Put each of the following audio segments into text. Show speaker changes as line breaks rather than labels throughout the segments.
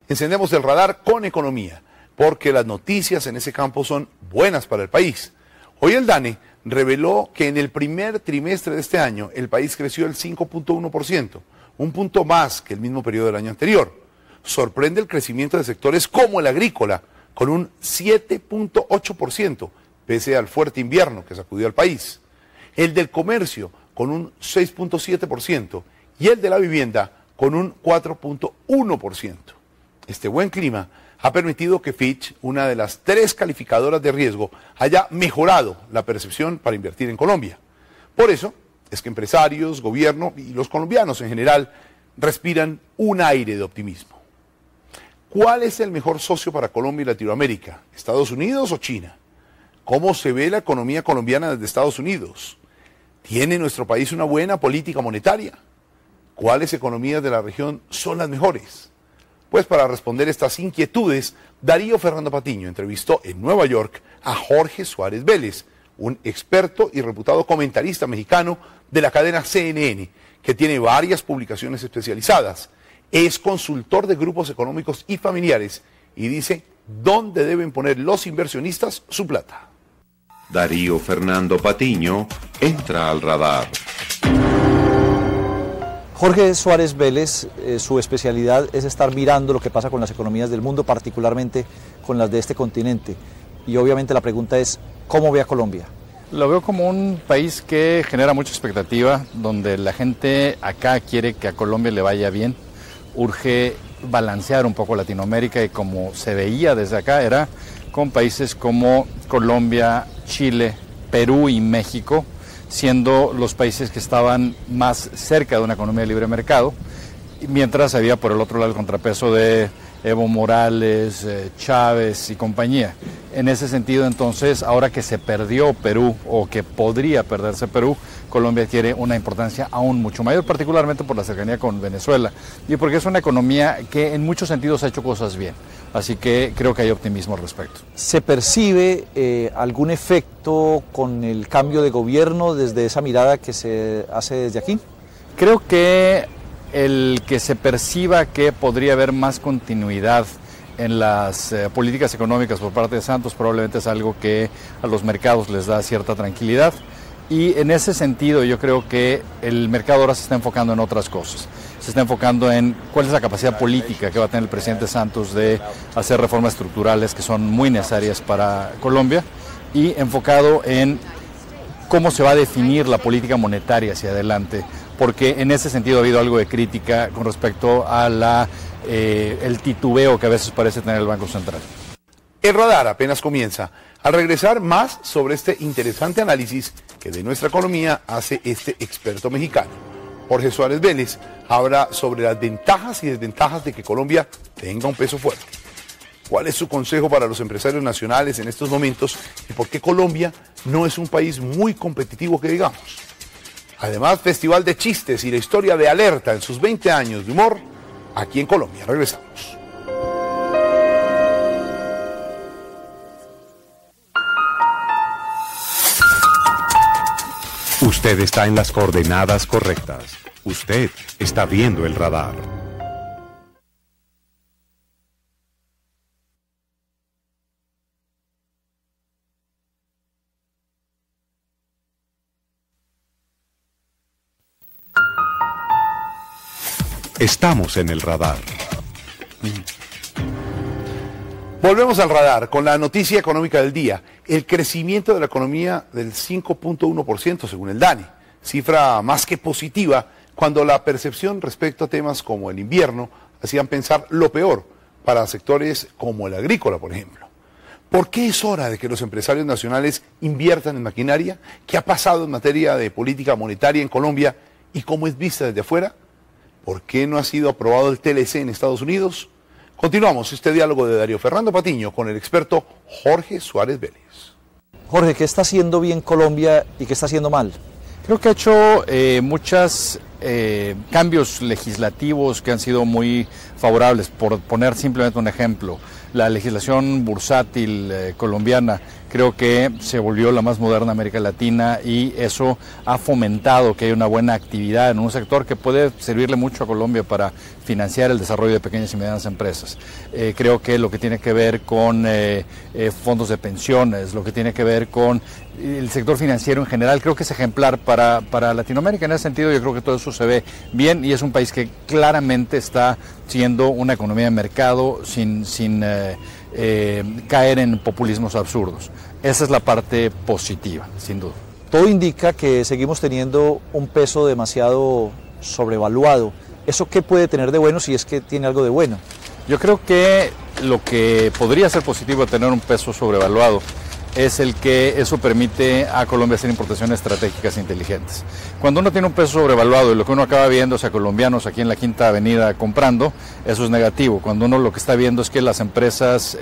Encendemos el radar con economía, porque las noticias en ese campo son buenas para el país. Hoy el DANE reveló que en el primer trimestre de este año el país creció el 5.1%, un punto más que el mismo periodo del año anterior. Sorprende el crecimiento de sectores como el agrícola, con un 7.8%, pese al fuerte invierno que sacudió al país. El del comercio, con un 6.7%, y el de la vivienda, con un 4.1%. Este buen clima ha permitido que Fitch, una de las 3 calificadoras de riesgo, haya mejorado la percepción para invertir en Colombia. Por eso es que empresarios, gobierno y los colombianos en general respiran un aire de optimismo. ¿Cuál es el mejor socio para Colombia y Latinoamérica? ¿Estados Unidos o China? ¿Cómo se ve la economía colombiana desde Estados Unidos? ¿Tiene nuestro país una buena política monetaria? ¿Cuáles economías de la región son las mejores? Pues para responder estas inquietudes, Darío Fernando Patiño entrevistó en Nueva York a Jorge Suárez Vélez, un experto y reputado comentarista mexicano de la cadena CNN, que tiene varias publicaciones especializadas. Es consultor de grupos económicos y familiares y dice dónde deben poner los inversionistas su plata.
Darío Fernando Patiño entra al radar.
Jorge Suárez Vélez, su especialidad es estar mirando lo que pasa con las economías del mundo, particularmente con las de este continente. Y obviamente la pregunta es, ¿cómo ve a Colombia?
Lo veo como un país que genera mucha expectativa, donde la gente acá quiere que a Colombia le vaya bien. Urge balancear un poco Latinoamérica y como se veía desde acá era con países como Colombia, Chile, Perú y México, siendo los países que estaban más cerca de una economía de libre mercado, mientras había por el otro lado el contrapeso de Evo Morales, Chávez y compañía. En ese sentido, entonces, ahora que se perdió Perú o que podría perderse Perú, Colombia tiene una importancia aún mucho mayor, particularmente por la cercanía con Venezuela y porque es una economía que en muchos sentidos ha hecho cosas bien. Así que creo que hay optimismo al respecto.
¿Se percibe algún efecto con el cambio de gobierno desde esa mirada que se hace desde aquí?
Creo que el que se perciba que podría haber más continuidad en las políticas económicas por parte de Santos probablemente es algo que a los mercados les da cierta tranquilidad. Y en ese sentido yo creo que el mercado ahora se está enfocando en otras cosas. Se está enfocando en cuál es la capacidad política que va a tener el presidente Santos de hacer reformas estructurales que son muy necesarias para Colombia y enfocado en cómo se va a definir la política monetaria hacia adelante, porque en ese sentido ha habido algo de crítica con respecto a el titubeo que a veces parece tener el Banco Central.
El radar apenas comienza. Al regresar, más sobre este interesante análisis que de nuestra economía hace este experto mexicano. Jorge Suárez Vélez habla sobre las ventajas y desventajas de que Colombia tenga un peso fuerte. ¿Cuál es su consejo para los empresarios nacionales en estos momentos y por qué Colombia no es un país muy competitivo que digamos? Además, Festival de Chistes y la historia de Alerta en sus 20 años de humor aquí en Colombia. Regresamos.
Usted está en las coordenadas correctas. Usted está viendo el radar. Estamos en el radar.
Volvemos al radar con la noticia económica del día. El crecimiento de la economía del 5.1% según el DANE, cifra más que positiva cuando la percepción respecto a temas como el invierno hacían pensar lo peor para sectores como el agrícola, por ejemplo. ¿Por qué es hora de que los empresarios nacionales inviertan en maquinaria? ¿Qué ha pasado en materia de política monetaria en Colombia y cómo es vista desde afuera? ¿Por qué no ha sido aprobado el TLC en Estados Unidos? Continuamos este diálogo de Darío Fernando Patiño con el experto Jorge Suárez Vélez.
Jorge, ¿qué está haciendo bien Colombia y qué está haciendo mal?
Creo que ha hecho muchos cambios legislativos que han sido muy favorables. Por poner simplemente un ejemplo, la legislación bursátil colombiana creo que se volvió la más moderna América Latina y eso ha fomentado que haya una buena actividad en un sector que puede servirle mucho a Colombia para financiar el desarrollo de pequeñas y medianas empresas. Creo que lo que tiene que ver con fondos de pensiones, lo que tiene que ver con el sector financiero en general, creo que es ejemplar para Latinoamérica. En ese sentido, yo creo que todo eso se ve bien y es un país que claramente está siendo una economía de mercado sin caer en populismos absurdos. Esa es la parte positiva, sin duda.
Todo indica que seguimos teniendo un peso demasiado sobrevaluado. ¿Eso qué puede tener de bueno si es que tiene algo de bueno?
Yo creo que lo que podría ser positivo de tener un peso sobrevaluado es el que eso permite a Colombia hacer importaciones estratégicas inteligentes. Cuando uno tiene un peso sobrevaluado y lo que uno acaba viendo es a colombianos aquí en la Quinta Avenida comprando, eso es negativo. Cuando uno lo que está viendo es que las empresas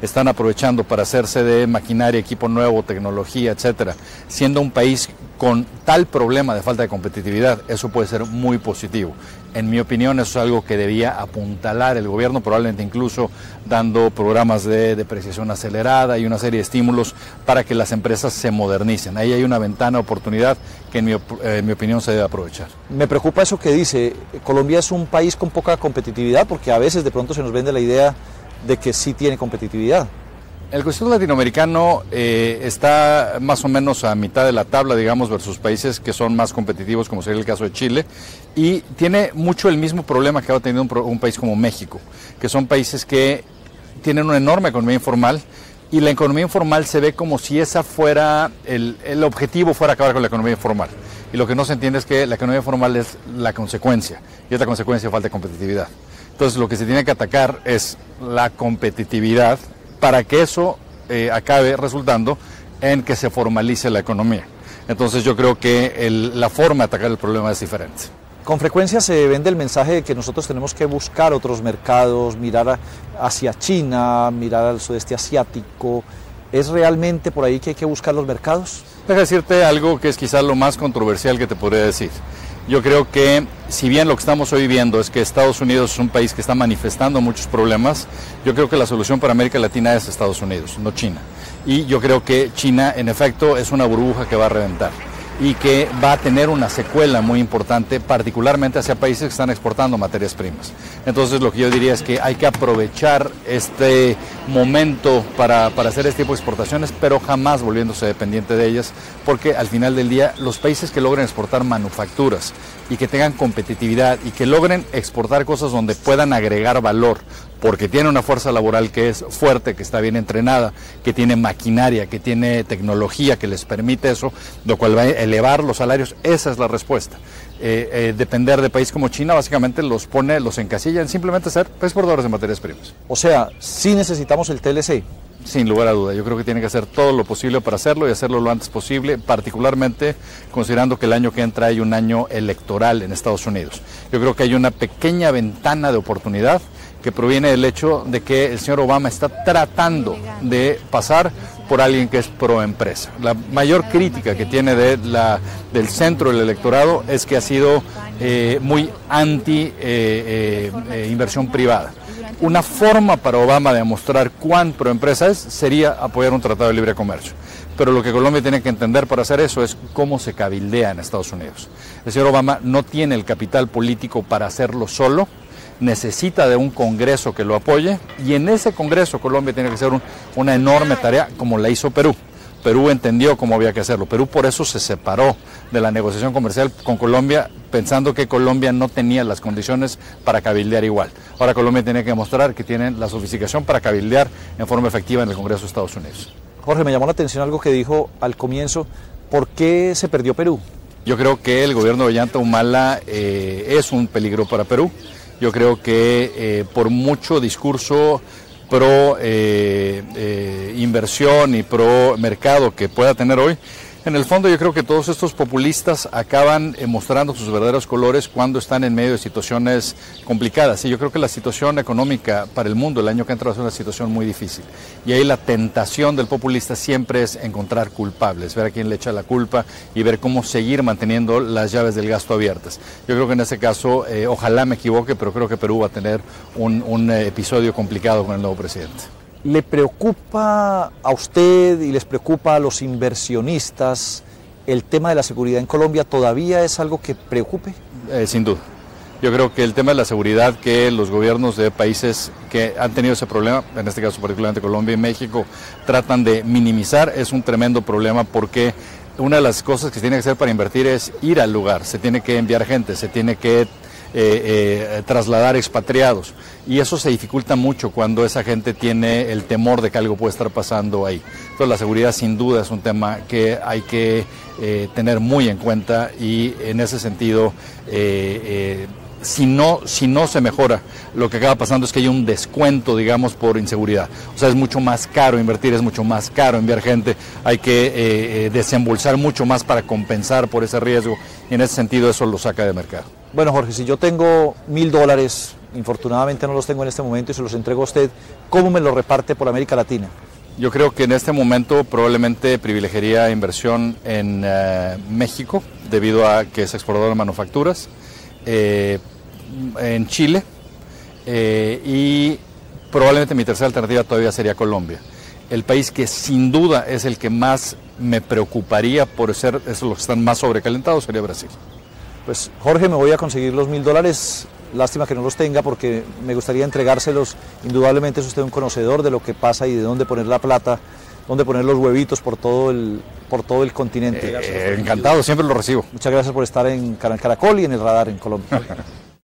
están aprovechando para hacerse de maquinaria, equipo nuevo, tecnología, etcétera, siendo un país con tal problema de falta de competitividad, eso puede ser muy positivo. En mi opinión, eso es algo que debía apuntalar el gobierno, probablemente incluso dando programas de depreciación acelerada y una serie de estímulos para que las empresas se modernicen. Ahí hay una ventana de oportunidad que en mi opinión se debe aprovechar.
Me preocupa eso que dice, Colombia es un país con poca competitividad, porque a veces de pronto se nos vende la idea de que sí tiene competitividad.
El contexto latinoamericano está más o menos a mitad de la tabla, digamos, versus países que son más competitivos, como sería el caso de Chile, y tiene mucho el mismo problema que ha tenido un país como México, que son países que tienen una enorme economía informal, y la economía informal se ve como si esa fuera, el objetivo fuera acabar con la economía informal. Y lo que no se entiende es que la economía informal es la consecuencia, y es la consecuencia de falta de competitividad. Entonces lo que se tiene que atacar es la competitividad, para que eso acabe resultando en que se formalice la economía. Entonces yo creo que la forma de atacar el problema es diferente.
Con frecuencia se vende el mensaje de que nosotros tenemos que buscar otros mercados, mirar hacia China, mirar al sudeste asiático. ¿Es realmente por ahí que hay que buscar los mercados?
Deja decirte algo que es quizás lo más controversial que te podría decir. Yo creo que si bien lo que estamos hoy viendo es que Estados Unidos es un país que está manifestando muchos problemas, yo creo que la solución para América Latina es Estados Unidos, no China. Y yo creo que China, en efecto, es una burbuja que va a reventar y que va a tener una secuela muy importante, particularmente hacia países que están exportando materias primas. Entonces lo que yo diría es que hay que aprovechar este momento para hacer este tipo de exportaciones, pero jamás volviéndose dependiente de ellas, porque al final del día los países que logren exportar manufacturas y que tengan competitividad y que logren exportar cosas donde puedan agregar valor, porque tiene una fuerza laboral que es fuerte, que está bien entrenada, que tiene maquinaria, que tiene tecnología que les permite eso, lo cual va a elevar los salarios, esa es la respuesta. Depender de países como China básicamente los encasilla en simplemente ser exportadores de materias primas.
O sea, sí necesitamos el TLC.
Sin lugar a duda, yo creo que tiene que hacer todo lo posible para hacerlo y hacerlo lo antes posible, particularmente considerando que el año que entra hay un año electoral en Estados Unidos. Yo creo que hay una pequeña ventana de oportunidad que proviene del hecho de que el señor Obama está tratando de pasar por alguien que es pro empresa. La mayor crítica que tiene del centro del electorado es que ha sido muy anti inversión privada. Una forma para Obama de mostrar cuán proempresa es sería apoyar un tratado de libre comercio. Pero lo que Colombia tiene que entender para hacer eso es cómo se cabildea en Estados Unidos. El señor Obama no tiene el capital político para hacerlo solo, necesita de un Congreso que lo apoye y en ese Congreso Colombia tiene que hacer una enorme tarea como la hizo Perú. Perú entendió cómo había que hacerlo. Perú por eso se separó de la negociación comercial con Colombia, pensando que Colombia no tenía las condiciones para cabildear igual. Ahora Colombia tiene que demostrar que tiene la sofisticación para cabildear en forma efectiva en el Congreso de Estados Unidos.
Jorge, me llamó la atención algo que dijo al comienzo. ¿Por qué se perdió Perú?
Yo creo que el gobierno de Ollanta Humala es un peligro para Perú. Yo creo que por mucho discurso pro inversión y pro mercado que pueda tener hoy, en el fondo yo creo que todos estos populistas acaban mostrando sus verdaderos colores cuando están en medio de situaciones complicadas. Y yo creo que la situación económica para el mundo el año que entra va a ser una situación muy difícil. Y ahí la tentación del populista siempre es encontrar culpables, ver a quién le echa la culpa y ver cómo seguir manteniendo las llaves del gasto abiertas. Yo creo que en ese caso, ojalá me equivoque, pero creo que Perú va a tener un episodio complicado con el nuevo presidente.
¿Le preocupa a usted y les preocupa a los inversionistas el tema de la seguridad en Colombia? ¿Todavía es algo que preocupe?
Sin duda. Yo creo que el tema de la seguridad que los gobiernos de países que han tenido ese problema, en este caso particularmente Colombia y México, tratan de minimizar, es un tremendo problema porque una de las cosas que se tiene que hacer para invertir es ir al lugar, se tiene que enviar gente, se tiene que trasladar expatriados y eso se dificulta mucho cuando esa gente tiene el temor de que algo puede estar pasando ahí. Entonces la seguridad sin duda es un tema que hay que tener muy en cuenta y en ese sentido si no se mejora, lo que acaba pasando es que hay un descuento, digamos, por inseguridad. O sea, es mucho más caro invertir, es mucho más caro enviar gente, hay que desembolsar mucho más para compensar por ese riesgo y en ese sentido eso lo saca de mercado.
Bueno, Jorge, si yo tengo $1.000, infortunadamente no los tengo en este momento y se los entrego a usted, ¿cómo me lo reparte por América Latina?
Yo creo que en este momento probablemente privilegiaría inversión en México, debido a que es exportador de manufacturas, en Chile y probablemente mi tercera alternativa todavía sería Colombia. El país que sin duda es el que más me preocuparía por ser, es los que están más sobrecalentados, sería Brasil.
Pues Jorge, me voy a conseguir los $1.000, lástima que no los tenga porque me gustaría entregárselos. Indudablemente es usted un conocedor de lo que pasa y de dónde poner la plata, dónde poner los huevitos por todo el continente.
Encantado, siempre lo recibo.
Muchas gracias por estar en Canal Caracol y en el Radar en Colombia.